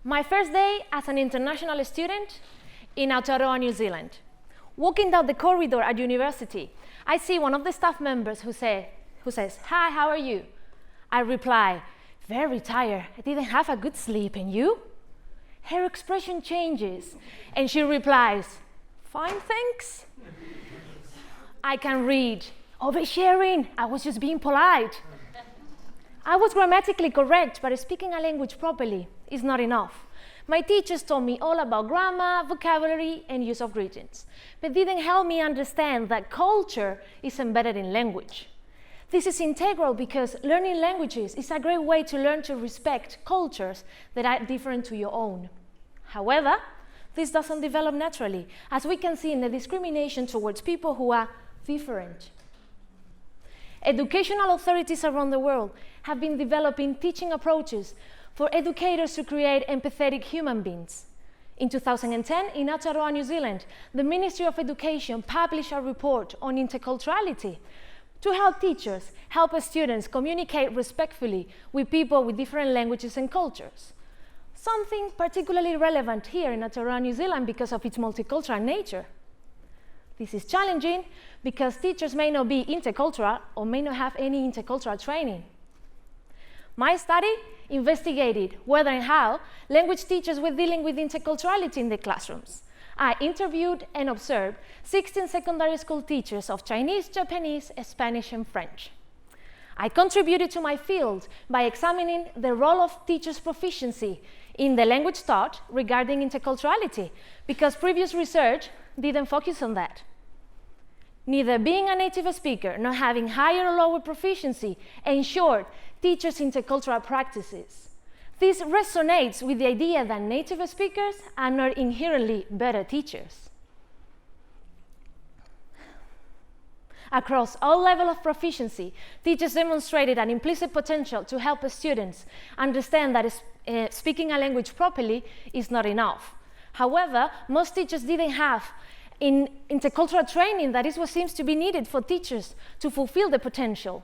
My first day as an international student in Aotearoa, New Zealand. Walking down the corridor at university, I see one of the staff members who says, "Hi, how are you?" I reply, "Very tired. I didn't have a good sleep, and you?" Her expression changes, and she replies, "Fine, thanks." I can read, "Oversharing. I was just being polite." I was grammatically correct, but speaking a language properly is not enough. My teachers taught me all about grammar, vocabulary, and use of greetings, but didn't help me understand that culture is embedded in language. This is integral because learning languages is a great way to learn to respect cultures that are different to your own. However, this doesn't develop naturally, as we can see in the discrimination towards people who are different. Educational authorities around the world have been developing teaching approaches for educators to create empathetic human beings. In 2010, in Aotearoa, New Zealand, the Ministry of Education published a report on interculturality to help teachers help students communicate respectfully with people with different languages and cultures. Something particularly relevant here in Aotearoa, New Zealand because of its multicultural nature. This is challenging because teachers may not be intercultural or may not have any intercultural training. My study investigated whether and how language teachers were dealing with interculturality in the classrooms. I interviewed and observed 16 secondary school teachers of Chinese, Japanese, Spanish, and French. I contributed to my field by examining the role of teachers' proficiency in the language taught regarding interculturality, because previous research didn't focus on that. Neither being a native speaker nor having higher or lower proficiency ensured teachers' intercultural practices. This resonates with the idea that native speakers are not inherently better teachers. Across all levels of proficiency, teachers demonstrated an implicit potential to help students understand that speaking a language properly is not enough. However, most teachers didn't have intercultural training that is what seems to be needed for teachers to fulfill the potential.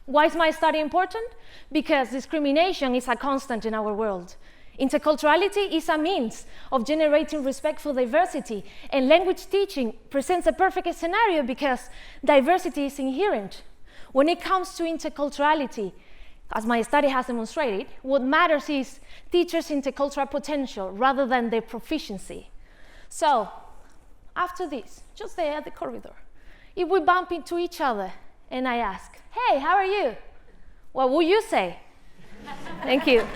Why is my study important? Because discrimination is a constant in our world. Interculturality is a means of generating respect for diversity, and language teaching presents a perfect scenario because diversity is inherent. When it comes to interculturality, as my study has demonstrated, what matters is teachers' intercultural potential rather than their proficiency. So, after this, just there at the corridor, if we bump into each other and I ask, "Hey, how are you?" What will you say? Thank you.